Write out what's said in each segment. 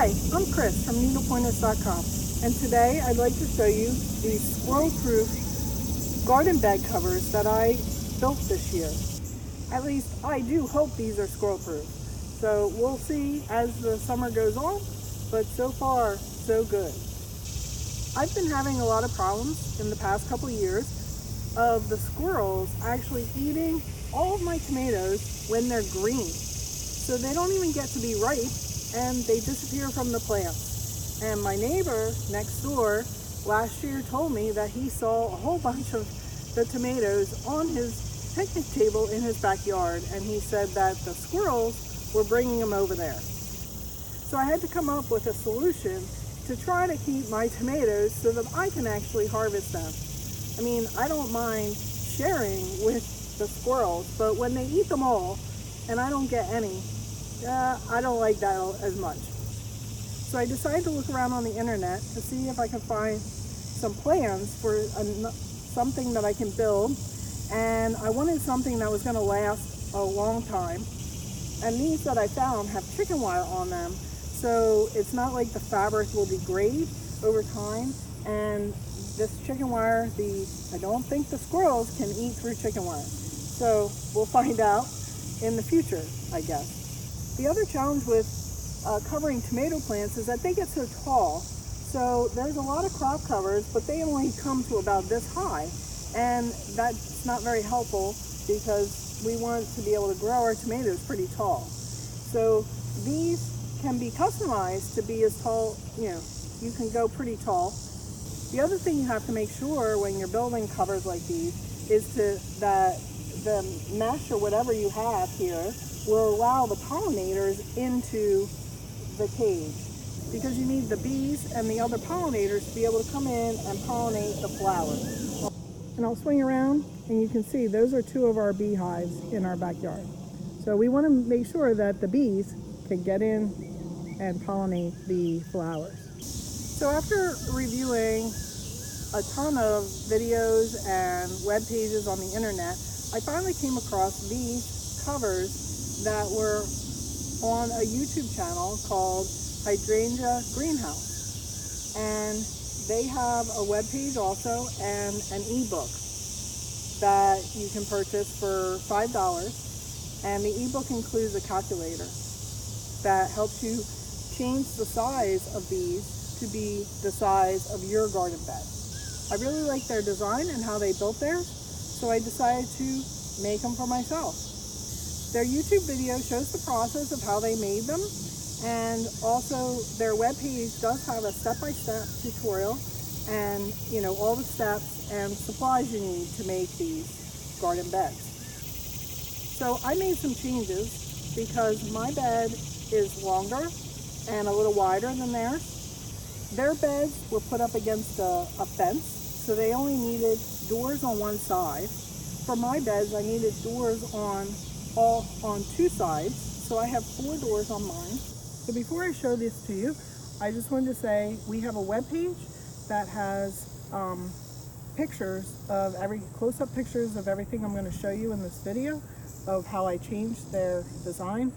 Hi, I'm Chris from needlepointers.com, and today I'd like to show you the squirrel-proof garden bed covers that I built this year. At least I do hope these are squirrel-proof. So we'll see as the summer goes on, but so far so good. I've been having a lot of problems in the past couple years of the squirrels actually eating all of my tomatoes when they're green. So they don't even get to be ripe and they disappear from the plants. And my neighbor next door last year told me that he saw a whole bunch of the tomatoes on his picnic table in his backyard, and he said that the squirrels were bringing them over there. So I had to come up with a solution to try to keep my tomatoes so that I can actually harvest them. I mean, I don't mind sharing with the squirrels, but when they eat them all and I don't get any, I don't like that as much. So I decided to look around on the internet to see if I could find some plans for something that I can build, and I wanted something that was going to last a long time. And these that I found have chicken wire on them, so it's not like the fabric will degrade over time. And this chicken wire, I don't think the squirrels can eat through chicken wire. So we'll find out in the future, I guess. The other challenge with covering tomato plants is that they get so tall. So there's a lot of crop covers, but they only come to about this high. And that's not very helpful because we want to be able to grow our tomatoes pretty tall. So these can be customized to be as tall, you can go pretty tall. The other thing you have to make sure when you're building covers like these is that the mesh or whatever you have here will allow the pollinators into the cage, because you need the bees and the other pollinators to be able to come in and pollinate the flowers. And I'll swing around and you can see those are two of our beehives in our backyard. So we want to make sure that the bees can get in and pollinate the flowers. So after reviewing a ton of videos and web pages on the internet, I finally came across these covers that were on a YouTube channel called Hydrangea Greenhouse. And they have a web page also and an ebook that you can purchase for $5. And the ebook includes a calculator that helps you change the size of these to be the size of your garden bed. I really like their design and how they built theirs, so I decided to make them for myself. Their YouTube video shows the process of how they made them, and also their webpage does have a step-by-step tutorial and all the steps and supplies you need to make these garden beds. So I made some changes because my bed is longer and a little wider than theirs. Their beds were put up against a fence, so they only needed doors on one side. For my beds, I needed doors on two sides, so I have 4 doors on mine. So before I show this to you, I just wanted to say we have a web page that has close-up pictures of everything I'm going to show you in this video of how I changed their design.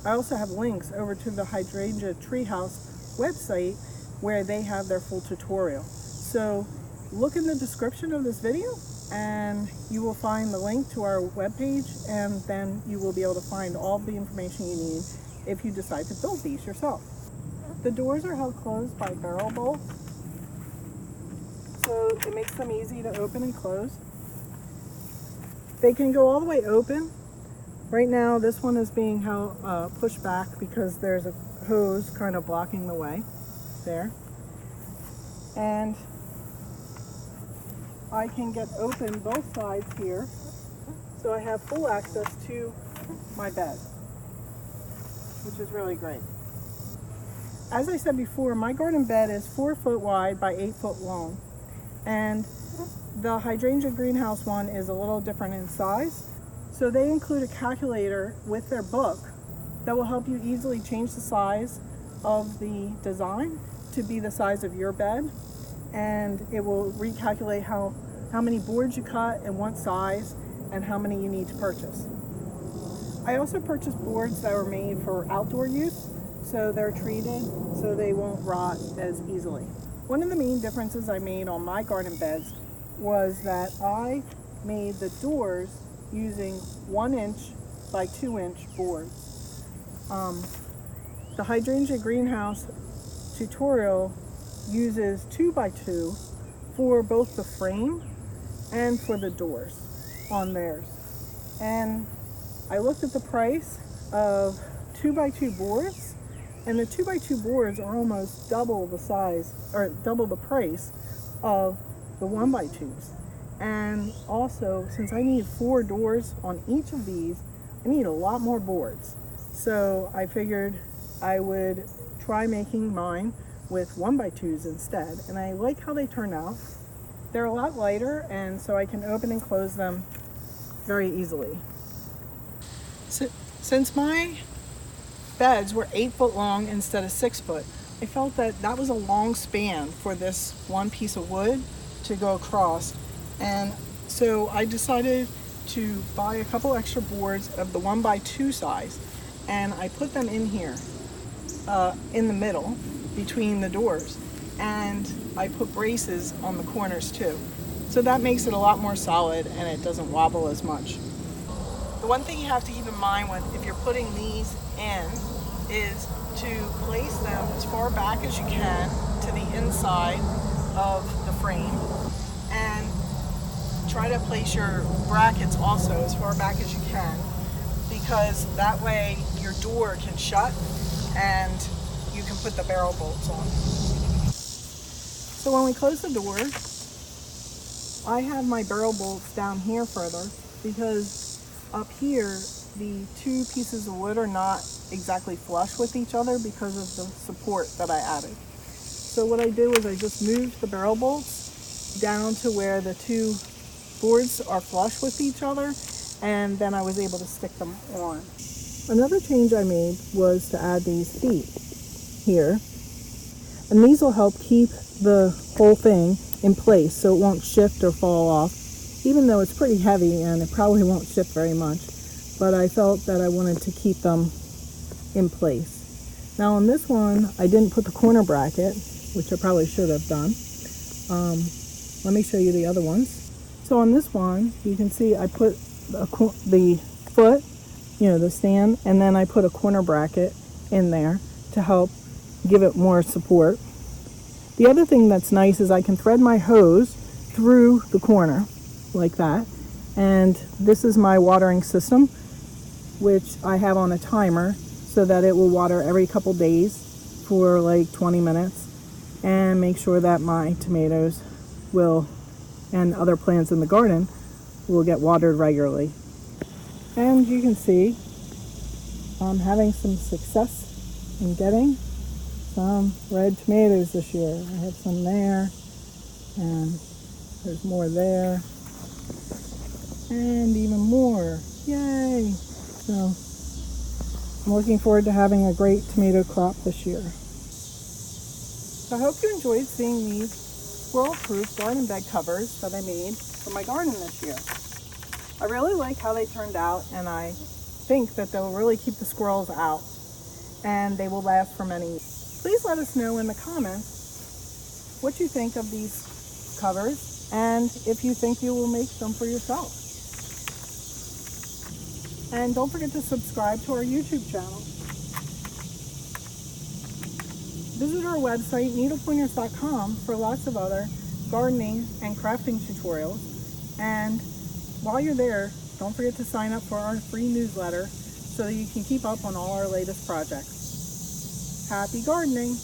I also have links over to the Hydrangea Treehouse website where they have their full tutorial. So look in the description of this video and you will find the link to our webpage, and then you will be able to find all the information you need if you decide to build these yourself. The doors are held closed by barrel bolts, so it makes them easy to open and close. They can go all the way open. Right now this one is being pushed back because there's a hose kind of blocking the way there. And I can get open both sides here, so I have full access to my bed, which is really great. As I said before, my garden bed is 4 foot wide by 8 foot long, and the Hydrangea Greenhouse one is a little different in size. So they include a calculator with their book that will help you easily change the size of the design to be the size of your bed, and it will recalculate how many boards you cut and what size and how many you need to purchase. I also purchased boards that were made for outdoor use, so they're treated so they won't rot as easily. One of the main differences I made on my garden beds was that I made the doors using 1" by 2" boards. The Hydrangea Greenhouse tutorial uses 2 by 2 for both the frame and for the doors on theirs. And I looked at the price of 2 by 2 boards, and the 2 by 2 boards are almost double the size, or double the price of the 1 by 2s. And also, since I need 4 doors on each of these, I need a lot more boards. So I figured I would try making mine with 1 by 2s instead. And I like how they turn out. They're a lot lighter, and so I can open and close them very easily. Since my beds were 8 foot long instead of 6 foot, I felt that that was a long span for this one piece of wood to go across. And so I decided to buy a couple extra boards of the 1 by 2 size, and I put them in here in the middle between the doors, and I put braces on the corners too. So that makes it a lot more solid and it doesn't wobble as much. The one thing you have to keep in mind if you're putting these in is to place them as far back as you can to the inside of the frame, and try to place your brackets also as far back as you can, because that way your door can shut and you can put the barrel bolts on. So when we close the door, I have my barrel bolts down here further, because up here the 2 pieces of wood are not exactly flush with each other because of the support that I added. So what I do is I just moved the barrel bolts down to where the 2 boards are flush with each other, and then I was able to stick them on. Another change I made was to add these feet here, and these will help keep the whole thing in place so it won't shift or fall off, even though it's pretty heavy and it probably won't shift very much, but I felt that I wanted to keep them in place. Now on this one I didn't put the corner bracket, which I probably should have done. Let me show you the other ones. So on this one you can see I put the foot, the stand, and then I put a corner bracket in there to help give it more support. The other thing that's nice is I can thread my hose through the corner like that, and this is my watering system, which I have on a timer so that it will water every couple days for like 20 minutes and make sure that my tomatoes will, and other plants in the garden, will get watered regularly. And you can see I'm having some success in getting some red tomatoes this year. I have some there, and there's more there, and even more. Yay! So I'm looking forward to having a great tomato crop this year. So I hope you enjoyed seeing these squirrel-proof garden bed covers that I made for my garden this year. I really like how they turned out, and I think that they'll really keep the squirrels out, and they will last for many years. Please let us know in the comments what you think of these covers, and if you think you will make them for yourself. And don't forget to subscribe to our YouTube channel. Visit our website, needlepointers.com, for lots of other gardening and crafting tutorials. And while you're there, don't forget to sign up for our free newsletter so that you can keep up on all our latest projects. Happy gardening!